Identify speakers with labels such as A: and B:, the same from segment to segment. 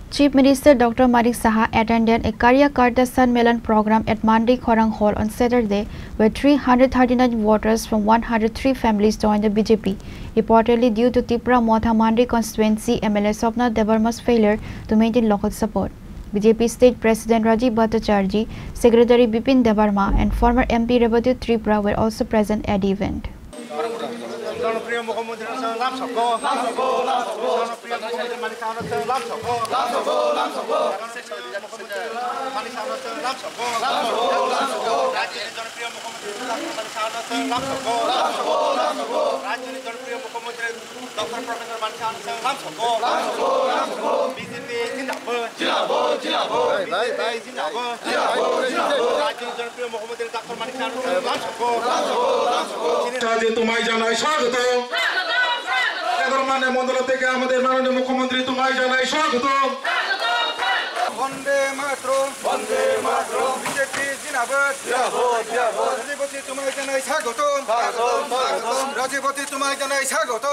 A: Chief Minister Dr. Manik Saha attended a Karya Karta Sanmelan program at Mandi Khorang Hall on Saturday, where 339 voters from 103 families joined the BJP, reportedly due to Tipra Motha Mandi constituency MLA Swapna Debarma's failure to maintain local support. BJP State President Rajiv Bhattacharjee, Secretary Bipin Debarma, and former MP Rebatu Tripura were also present at the event.
B: তোমায় জানাই স্বাগত এগরমানে মন্ডল থেকে আমাদের মাননীয় মুখ্যমন্ত্রী তোমায় জানাই স্বাগত বন্দে মাতরম বিজেপি জিন্দাবাদ রাজীবতী তোমায় জানাই স্বাগত রাজীবতী তোমায় জানাই স্বাগত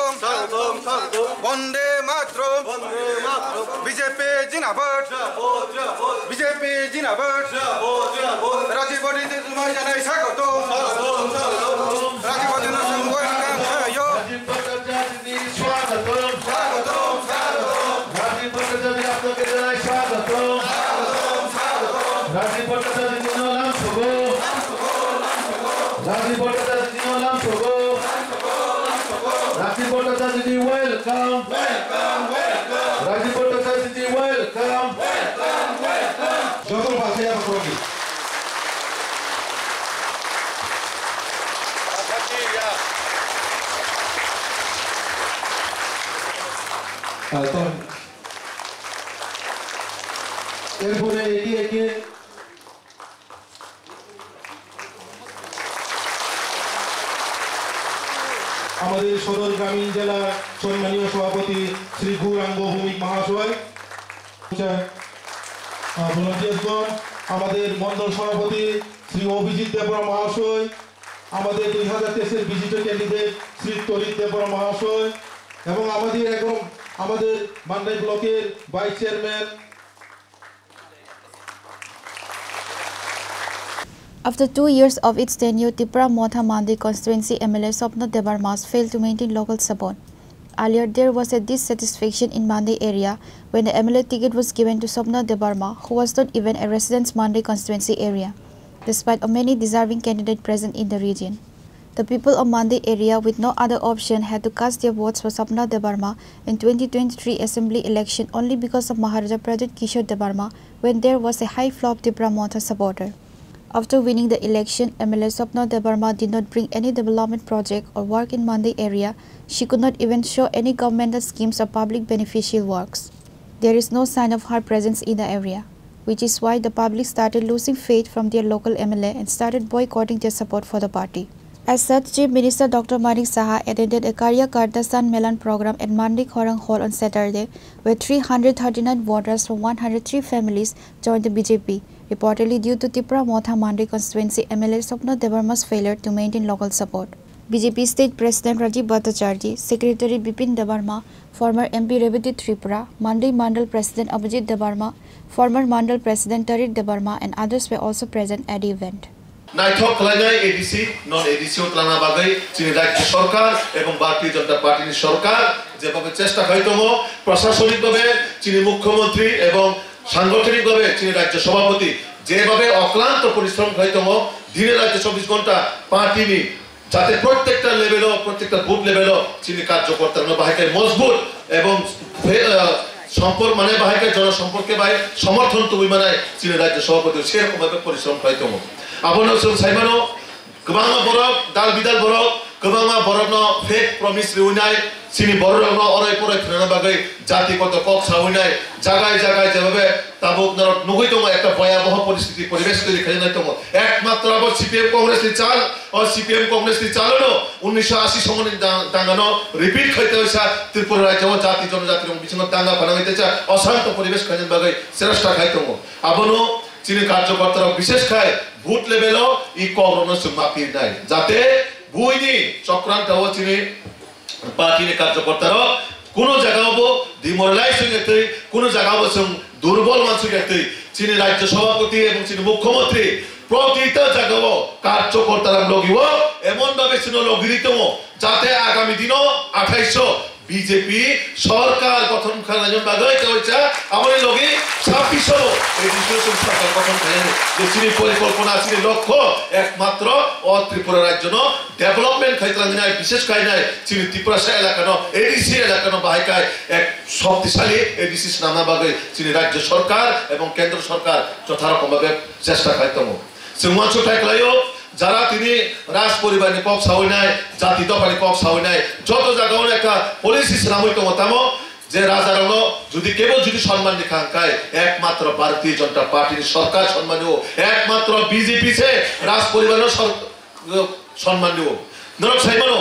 B: বন্দে মাতরম বিজেপি জিন্দাবাদ রাজীবতী তোমায় জানাই স্বাগত রাজীবতী এরপরে এগিয়ে গিয়ে আমাদের সদর গ্রামীণ জেলার সম্মানীয় সভাপতি শ্রী গৌরাঙ্গ ভৌমিক মহাশয়, আমাদের মন্ডল সভাপতি শ্রী অভিজিৎ দেবরা মহাশয়, আমাদের 2023 বিজেপি ক্যান্ডিডেট শ্রী তরিত দেবরা মহাশয় এবং আমাদের মান্ডাই ব্লকের vice chairman.
A: After 2 years of its tenure, Tipra Motha Mandi constituency MLA Swapna Debarma failed to maintain local support. Earlier, there was a dissatisfaction in Mandi area when the MLA ticket was given to Swapna Debarma, who was not even a resident Mandi constituency area, despite of many deserving candidates present in the region. The people of Mandi area with no other option had to cast their votes for Swapna Debarma in 2023 assembly election only because of Maharaja Pradit Kishore Debarma when there was a high flow of Tipra Motha supporter. After winning the election, MLA Swapna Debarma did not bring any development project or work in Mandi area. She could not even show any governmental schemes or public beneficial works. There is no sign of her presence in the area, which is why the public started losing faith from their local MLA and started boycotting their support for the party. As such, Chief Minister Dr. Manik Saha attended a Karya Karta Sanmelan program at Mandi Khorang Hall on Saturday, where 339 voters from 103 families joined the BJP, reportedly due to Tipra Motha Mandi constituency MLA Swapna Debarma's failure to maintain local support. BJP State President Rajiv Bhattacharjee, Secretary Bipin Debarma, former MP Rebatu Tripura, Mandi Mandal President Abhijit Debarma, former Mandal President Tarit Debarma, and others were also present at the event.
C: নাইথক খেলায় ADC নন এডিসিও প্লানা বাগাই চীন রাজ্য সরকার এবং ভারতীয় জনতা পার্টির সরকার যেভাবে চেষ্টা হয়তম প্রশাসনিকভাবে চীন মুখ্যমন্ত্রী এবং সাংগঠনিকভাবে চীন রাজ্য সভাপতি যেভাবে অক্লান্ত পরিশ্রম হয়তম দিনে রাতে 24 ঘন্টা পার্টিনি যাতে প্রত্যেকটা লেভেল প্রত্যেকটা বুথ লেভেল চীন কার্যকর্তার বাহিকায় মজবুত এবং সম্পর্ক মানে বাহিকায় জনসম্পর্কে বাই সমর্থন তুমি মানে চীন রাজ্য সভাপতি সেরকম ভাবে পরিশ্রম হয়তম Abono sung saimano kebanga borok dal bidal borok kebanga borokno fake promise riunai sini borokno orai porai phena bagai jati koto kok saunai jagai jagai jebabe tabuk narok nugoi tomo ekta ভয়াবহ পরিস্থিতি পরিবেশ তৈরি করে নাই তোমো একমাত্র আবার CPM Congress নি চাল ও সিপিএম কংগ্রেস নি চালনো 1980 সমনি দাঙ্গানো রিপিট হইতে হইছা ত্রিপুরা রাজ্য জাতি জনজাতির বিচ্ছিন্ন দাঙ্গা বানা হইতেছে অশান্ত পরিবেশ খাইন বাগাই চেষ্টা খাই তোমো আবনো চীন কার্যকর্তারা বিশেষ খায় বুথ লেভেলও ই করোনা মাপিয়ে নাই যাতে বুইনি চক্রান্ত ও চীন পার্টির কার্যকর্তারা কোনো জায়গা হবো ডিমোরালাইজ হয়ে গেছে, কোনো জায়গা হবো দুর্বল মানুষ গেছে। চীনের রাজ্য সভাপতি এবং চীনের মুখ্যমন্ত্রী প্রতিটা জায়গাও কার্যকর্তারা লগিব এমন ভাবে ছিল লগিত যাতে আগামী দিনও 2800 বিজেপি সরকার গঠন করার বাগাই কইছে আমাদের লগি 2600 এই ডিসিশন সরকার গঠন করে যে চীনের পরিকল্পনা চীনের লক্ষ্য একমাত্র ত্রিপুরা রাজ্য ডেভেলপমেন্ট ক্ষেত্রে নাই বিশেষ কাজ নাই চীনের ত্রিপুরা এলাকানো এডিসি এলাকানো বাহিকায় এক শক্তিশালী এডিসি নামা বাগে চীনের রাজ্য সরকার এবং কেন্দ্র সরকার যথারকমভাবে চেষ্টা করতেম সিংহাংশ ঠাকলাইও যারা তিনি রাজ পরিবার পক্ষ সাহই নাই জাতি দপানি পক্ষ সাহই নাই যত জায়গাও একটা পলিসি নাম হইতো মতামো যে রাজার যদি কেবল যদি সম্মান দেখায় একমাত্র ভারতীয় জনতা পার্টির সরকার সম্মান দেব একমাত্র বিজেপি সে রাজ পরিবারের সম্মান দেব নরক সাইমানো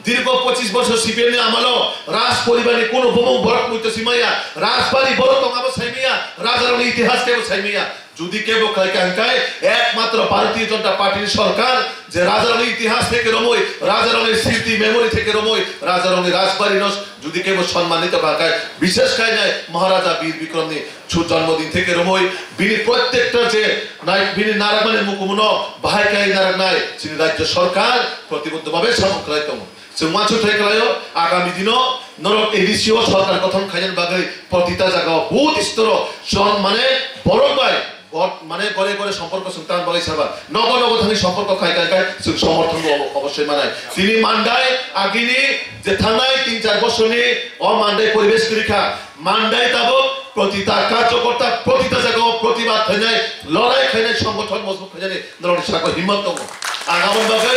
C: দীর্ঘ 25 বছর সিপিএম আমলো রাজ পরিবারে কোন ভূম বরক মইতো সিমাইয়া রাজবাড়ি বড় তঙ্গাবো সাইমিয়া রাজার ইতিহাস কেবল সাইমিয়া যদি কেবল কাঙ্কায় একমাত্র ভারতীয় জনতা পার্টির সরকার যে রাজারানীর ইতিহাস থেকে রমই রাজারানীর স্মৃতি মেমোরি থেকে রমই রাজারানীর রাজবাড়ি যদি কেবল সম্মানিত কাঙ্কায় বিশেষ কাজ নাই মহারাজা বীর বিক্রমী জন্মদিন থেকে রমই বিনি প্রত্যেকটা যে বিনি নারায়ণের মুখমুন ভাইকাই নারায়ণ নাই তিনি রাজ্য সরকার প্রতিবদ্ধভাবে সমগ্রায়তম সিংহাংশ ঠাইকলায়ও আগামী দিনও নরক এডিসিও সরকার গঠন খাইন বাগে প্রতিটা জায়গা বহুত স্তর মানে বড় ভাই মানে করে করে সম্পর্ক সুলতান বলে সাবা নগ নগ থানি সম্পর্ক খাই খাই সমর্থন অবশ্যই মানায় তিনি মান্ডায় আগিনি যে থানায় 3-4 বছর নিয়ে অমান্ডায় পরিবেশ পরীক্ষা মান্ডায় তাব প্রতিটা কার্যকর্তা প্রতিটা জায়গা প্রতিবাদ হয়ে যায় লড়াই খাইনে সংগঠন মজবুত হয়ে যায় নরক সাগর হিম্মত আর এমন ভাবে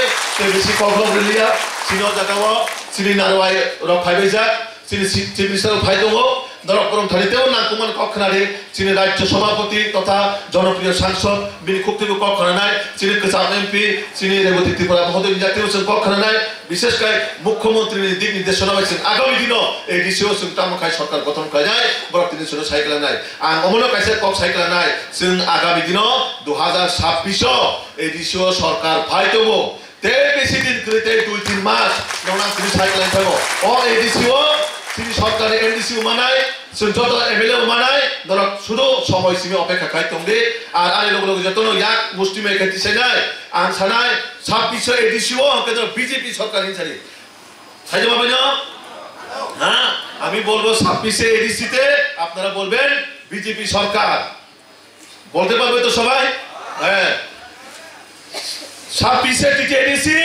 C: বেশি কগল রিলিয়া চিনো জায়গাও চিনি নারওয়াই রফাইবে যা চিনি চিফ মিনিস্টার ফাই দো নরকরম থানিতেও নাকুমান কক্ষনারে চীনের রাজ্য সভাপতি তথা জনপ্রিয় সাংসদ বিনি খুক্তিবু কক্ষনা নাই চীনের কাছাম এমপি চীনের রেবতী ত্রিপুরা মহোদয় জাতীয় কক্ষনা নাই বিশেষ করে মুখ্যমন্ত্রীর দিক নির্দেশনা হয়েছেন আগামী দিনও এই ডিসিও তামখাই সরকার গঠন করা যায় বড় তিনি শুনে সাইকেল নাই আর অমন কাছে কক সাইকেল নাইซึ่งআগামী দিনও 2026 এই ডিসিও সরকার ফাইতবো তে বেশি দিন করিতে 2-3 মাস ননা তিনি সাইকেল থাকবো ও এই ডিসিও তিনি সরকারের এনডিসিও মানায় যত এমএলএ মানায় ধর শুধু সময় সীমা অপেক্ষা খাইতমদে আর আরে লোক যত এক মুসলিমে খাইতেছে নাই আন ছানায় 26 এডিসিও কেন্দ্র বিজেপি সরকার ইনসারি খাইতে পাবে না হ্যাঁ আমি বলবো 26 এডিসিতে আপনারা বলবেন বিজেপি সরকার বলতে পারবে তো সবাই হ্যাঁ 26 TT ADC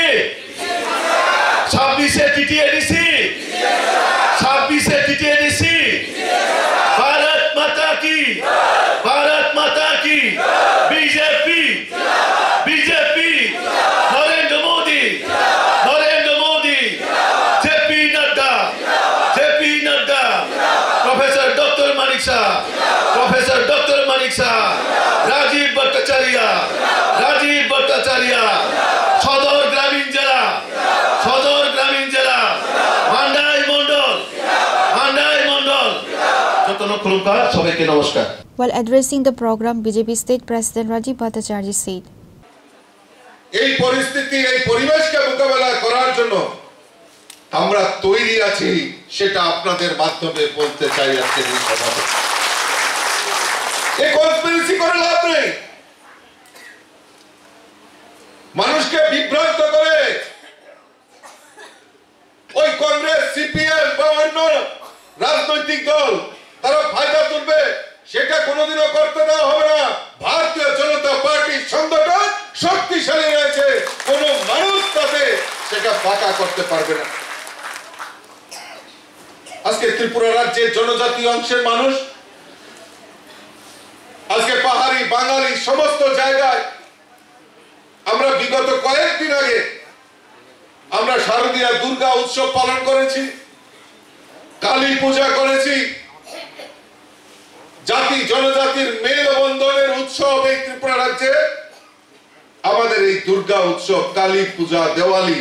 C: 26 TT ADC 26 TT ADC Bharat माता की BJP BJP Narendra Modi JP Nadda professor doctor Manik Saha Rajiv Bhattacharya सदर ग्रामीण जिला मांडाई मंडल
A: While addressing the program, BJP State President Rajiv Bhattacharya said,
D: এই পরিস্থিতি এই পরিবেশকে মোকাবেলা করার জন্য আমরা তৈরি আছি সেটা আপনাদের মাধ্যমে বলতে চাই আজকে এই সভাতে এই কনস্পিরেসি করে লাভ নেই মানুষকে বিভ্রান্ত করে ওই কংগ্রেস সিপিএম বা অন্য রাজনৈতিক দল তারা ফায়দা তুলবে সেটা কোনোদিনও করতে দেওয়া হবে না ভারতীয় জনতা পার্টির সংগঠন শক্তিশালী রয়েছে কোনো মানুষ তাতে সেটা ফাঁকা করতে পারবে না আজকে ত্রিপুরা রাজ্যের জনজাতি অংশের মানুষ আজকে পাহাড়ি বাঙালি সমস্ত জায়গায় আমরা বিগত কয়েকদিন আগে আমরা শারদীয়া দুর্গা উৎসব পালন করেছি কালী পূজা করেছি জাতি জনজাতির মেলবন্ধনের উৎসব এই ত্রিপুরা রাজ্যে আমাদের এই দুর্গা উৎসব কালী পূজা দেওয়ালি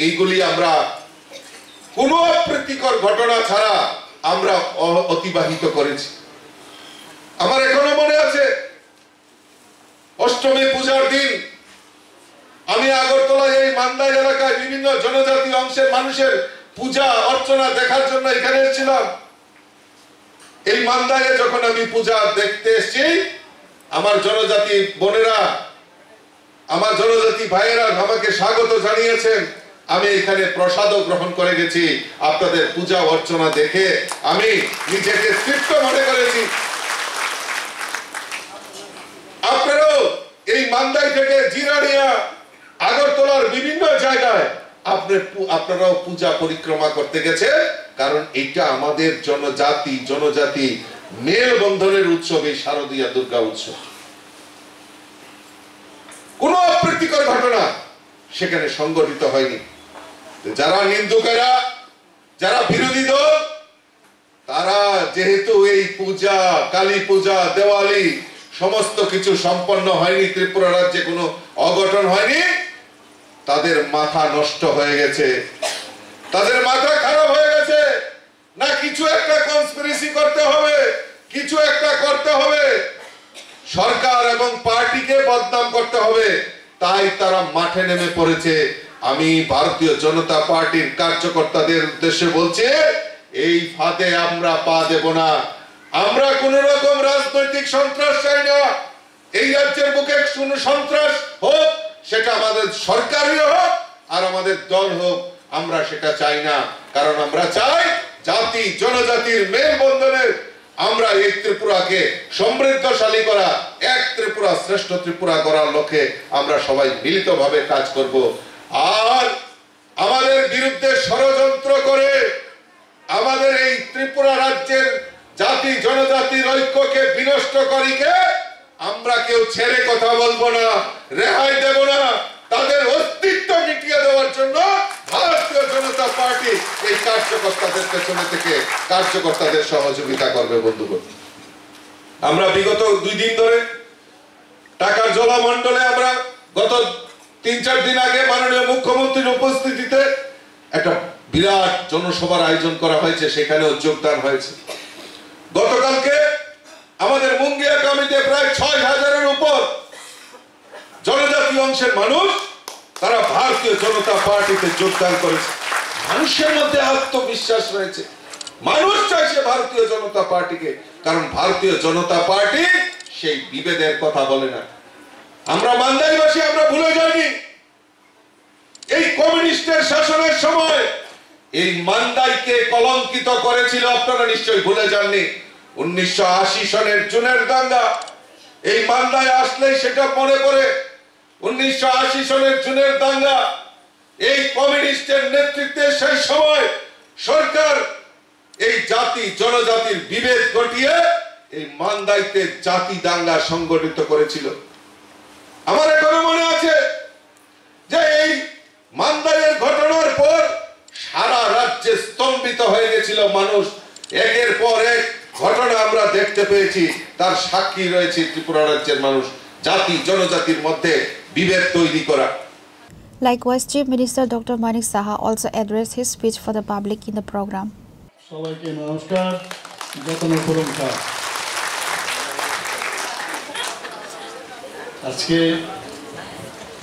D: এইগুলি আমরা কোনো অপ্রীতিকর ঘটনা ছাড়া আমরা অতিবাহিত করেছি আমার এখনো মনে আছে অষ্টমী পূজার দিন আমি আগরতলায় এই মান্দাই এলাকায় বিভিন্ন জনজাতি অংশের মানুষের পূজা অর্চনা দেখার জন্য এখানে এসেছিলাম। এই মান্দায়ে যখন আমি পূজা দেখতে এসেছি, আমার জনজাতি বোনেরা, আমার জনজাতি ভাইয়েরা আমাকে স্বাগত জানিয়েছেন। আমি এখানে প্রসাদও গ্রহণ করে গেছি। আপনাদের পূজা অর্চনা দেখে আমি নিজেকে তৃপ্ত মনে করেছি। আপনারাও এই মান্দাই থেকে জিরানিয়া, আগরতলার বিভিন্ন জায়গায় আপনারাও পূজা পরিক্রমা করতে গেছে, কারণ এটা আমাদের জনজাতি মেলবন্ধনের উৎসব, এই শারদীয়া দুর্গা উৎসব। কোন অপ্রীতিকর ঘটনা সেখানে সংঘটিত হয়নি। যারা নিন্দুকেরা, যারা বিরোধী দল, তারা যেহেতু এই পূজা, কালী পূজা, দেওয়ালি সমস্ত কিছু সম্পন্ন হয়নি, ত্রিপুরা রাজ্যে কোনো অঘটন হয়নি, তাদের মাথা নষ্ট হয়ে গেছে, তাদের মাথা খারাপ হয়ে গেছে। না কিছু একটা কনস্পিরেসি করতে হবে, কিছু একটা করতে হবে, সরকার এবং পার্টিকে বদনাম করতে হবে, তাই তারা মাঠে নেমে পড়েছে। আমি ভারতীয় জনতা পার্টির কার্যকর্তাদের উদ্দেশ্যে বলছি, এই ফাঁদে আমরা পা দেব না। আমরা কোন রকম রাজনৈতিক সন্ত্রাস চাই না। এই রাজ্যের বুকে কোন সন্ত্রাস হোক, সেটা আমাদের সরকারই হোক আর আমাদের দল হোক, আমরা সেটা চাই না। কারণ আমরা চাই জাতি জনজাতির মেলবন্ধনের, আমরা এই ত্রিপুরাকে সমৃদ্ধশালী করা, এক ত্রিপুরা শ্রেষ্ঠ ত্রিপুরা করার লক্ষ্যে আমরা সবাই মিলিতভাবে কাজ করব। আর আমাদের বিরুদ্ধে ষড়যন্ত্র করে আমাদের এই ত্রিপুরা রাজ্যের জাতি জনজাতির ঐক্যকে বিনষ্ট করিকে আমরা কেউ ছেড়ে কথা বলবো না, রেহাই দেব না। তাদের অস্তিত্ব মিটিয়ে দেওয়ার জন্য ভারতীয় জনতা পার্টি এই কার্যকর্তাদের পেছনে থেকে কার্যকর্তাদের সহযোগিতা করবে। বন্ধুগণ, আমরা বিগত 2 দিন ধরে টাকার জলামণ্ডলে আমরা গত 3-4 দিন আগে মাননীয় মুখ্যমন্ত্রীর উপস্থিতিতে একটা বিরাট জনসভার আয়োজন করা হয়েছে, সেখানেও যোগদান হয়েছে। গতকালকে আমাদের মুঙ্গিয়া কমিটিতে প্রায় 6000-এর উপর জনজাতি অংশের মানুষ তারা ভারতীয় জনতা পার্টিতে যোগদান করেছে। মানুষের মধ্যে আত্মবিশ্বাস রয়েছে, মানুষ চাইছে ভারতীয় জনতা পার্টিকে, কারণ ভারতীয় জনতা পার্টি সেই বিভেদের কথা বলে না। আমরা মান্দাইবাসী আমরা ভুলে যাইনি, এই কমিউনিস্টের শাসনের সময় এই মান্দাইকে কলঙ্কিত করেছিল, আপনারা নিশ্চয়ই ভুলে যাননি। 1980 সনের জুনের দাঙ্গা, এই মান্দায় আসলেই সেটা মনে পড়ে। 1980 সনের জুনের দাঙ্গা, এই কমিউনিস্টের নেতৃত্বে সেই সময় সরকার এই জাতি জনজাতির বিভেদ ঘটিয়ে এই মান্দাইতে জাতি দাঙ্গা সংগঠিত করেছিল। আমার এখনো মনে আছে যে এই মান্দাইয়ের ঘটনার পর সারা রাজ্যে স্তম্ভিত হয়ে গেছিল মানুষ। একের পর এক ঘটনা আমরা দেখতে পেয়েছি, তার সাক্ষী রয়েছে ত্রিপুরা রাজ্যের মানুষ, জাতি জনজাতির মধ্যে বিভেদ তৈরি করা।
A: Likewise, Chief Minister Dr. Manik Saha also addressed his speech for the public in the program.
E: সবাইকে নমস্কার, যতন প্রশংসা। আজকে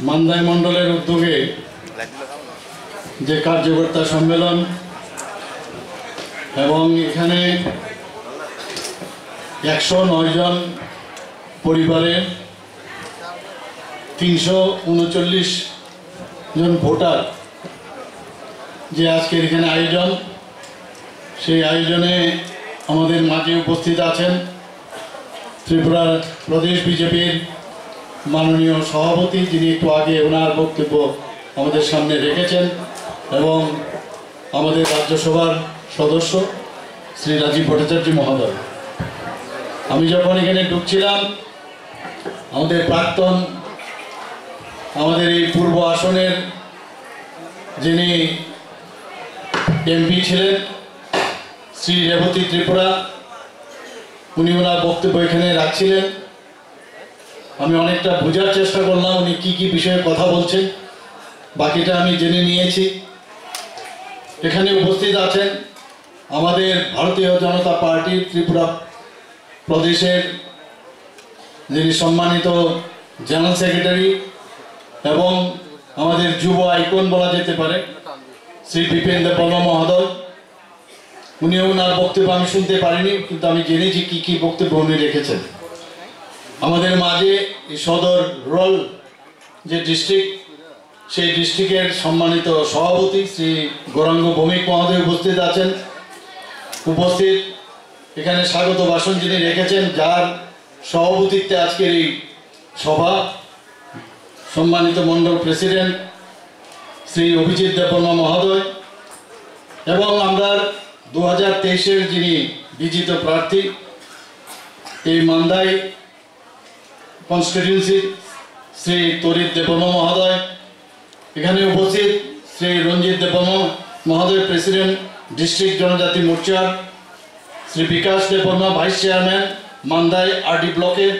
E: মান্দাই মণ্ডলের উদ্যোগে যে কার্যকর্তা সম্মেলন এবং এখানে 109 জন পরিবারের 339 জন ভোটার যে আজকের এখানে আয়োজন, সেই আয়োজনে আমাদের মাঝে উপস্থিত আছেন ত্রিপুরার প্রদেশ বিজেপির মাননীয় সভাপতি, যিনি একটু আগে ওনার বক্তব্য আমাদের সামনে রেখেছেন, এবং আমাদের রাজ্যসভার সদস্য শ্রী রাজীব ভট্টাচার্য মহোদয়। আমি যখন এখানে ঢুকছিলাম, আমাদের প্রাক্তন, আমাদের এই পূর্ব আসনের যিনি এমপি ছিলেন শ্রী রেবতী ত্রিপুরা, উনি ওনার বক্তব্য এখানে রাখছিলেন। আমি অনেকটা বোঝার চেষ্টা করলাম উনি কি কি বিষয়ে কথা বলছেন, বাকিটা আমি জেনে নিয়েছি। এখানে উপস্থিত আছেন আমাদের ভারতীয় জনতা পার্টি ত্রিপুরা প্রদেশের যিনি সম্মানিত জেনারেল সেক্রেটারি এবং আমাদের যুব আইকন বলা যেতে পারে শ্রী বিপিন দেববর্মা মহোদয়। উনি ওনার বক্তব্য আমি শুনতে পারিনি, কিন্তু আমি জেনেছি কি কি বক্তব্য উনি রেখেছেন। আমাদের মাঝে এই সদর রুরাল যে ডিস্ট্রিক্ট, সেই ডিস্ট্রিক্টের সম্মানিত সভাপতি শ্রী গৌরাঙ্গ ভৌমিক মহোদয় উপস্থিত আছেন। উপস্থিত এখানে স্বাগত ভাষণ যিনি রেখেছেন, যার সভাপতিত্বে আজকের এই সভা, সম্মানিত মণ্ডল প্রেসিডেন্ট শ্রী অভিজিৎ দেববর্মা মহোদয়, এবং আমরা 2023-এর যিনি বিজিত প্রার্থী এই মান্দাই কনস্টিটিউয়েন্সি শ্রী তরিৎ দেববর্মা মহোদয়, এখানে উপস্থিত শ্রী রঞ্জিত দেববর্মা মহোদয়, প্রেসিডেন্ট ডিস্ট্রিক্ট জনজাতি মোর্চার, Shri Bikash Debbarma vice chairman Mandai RD ব্লকের,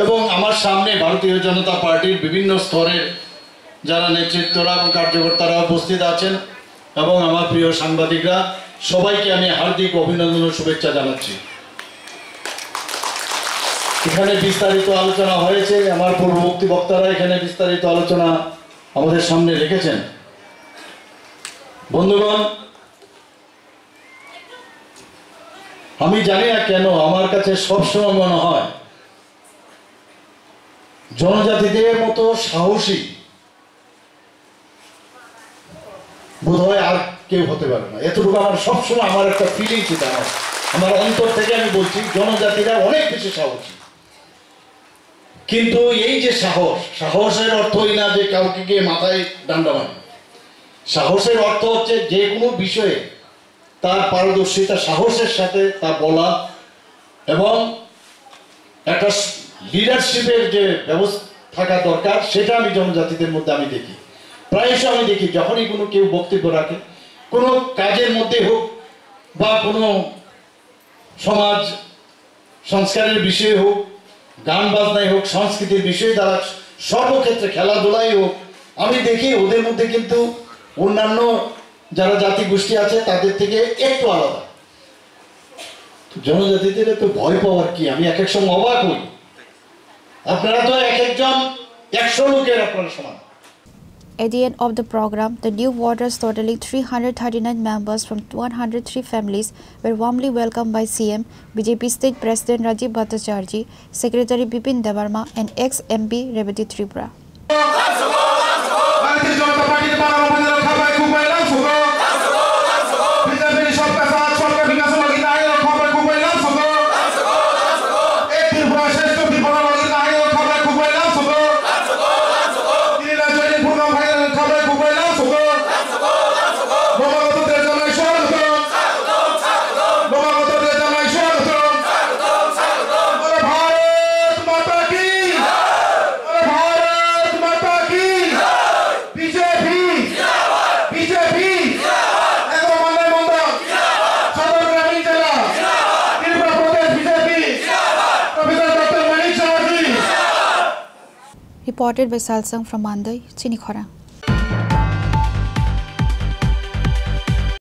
E: এবং আমার সামনে ভারতীয় জনতা পার্টির বিভিন্ন স্তরের যারা নেতৃত্বরা এবং কার্যকর্তারা উপস্থিত আছেন, এবং আমার প্রিয় সাংবাদিকরা, সবাইকে আমি হার্দিক অভিনন্দন ও শুভেচ্ছা জানাচ্ছি। এখানে বিস্তারিত আলোচনা হয়েছে, আমার পূর্ববর্তী বক্তারা এখানে বিস্তারিত আলোচনা আমাদের সামনে রেখেছেন। বন্ধুগণ, আমি জানি না কেন আমার কাছে সবসময় মনে হয় জনজাতিদের মতো সাহসী বোধহয় আর কেউ হতে পারে না। এতটুকু আমার সবসময় আমার একটা ফিলিংস, এটা আমার অন্তর থেকে আমি বলছি, জনজাতিরা অনেক বেশি সাহসী। কিন্তু এই যে সাহসের অর্থই না যে কাউকে গিয়ে মাথায় ডান্ডা মারে। সাহসের অর্থ হচ্ছে যে কোনো বিষয়ে তার পারদর্শিতা, সাহসের সাথে তা বলা, এবং একটা লিডারশিপের যে ব্যবস্থা থাকা দরকার, সেটা আমি জনজাতিদের মধ্যে আমি দেখি। প্রায়শ আমি দেখি যখনই কোনো কেউ বক্তব্য রাখে, কোনো কাজের মধ্যে হোক বা কোনো সমাজ সংস্কারের বিষয়ে হোক, গান বাজনায় হোক, সংস্কৃতির বিষয়ে দ্বারা সর্বক্ষেত্রে, খেলাধুলাই হোক, আমি দেখি ওদের মধ্যে কিন্তু অন্যান্য যারা জাতি গোষ্ঠী আছে তাদের থেকে একটু আলাদা। জনজাতিদের তো ভয় পাওয়ার কি, আমি এক এক সময় অবাক হই। আপনারা তো এক একজন 100 লোকের আপনারা সমান।
A: At the end of the program, the new voters totaling 339 members from 103 families were warmly welcomed by CM, BJP State President Rajiv Bhattacharjee, Secretary Bipin Debarma, and ex-MP Revati Tripura. Reported by Salsang from Mandai, Chinikhora.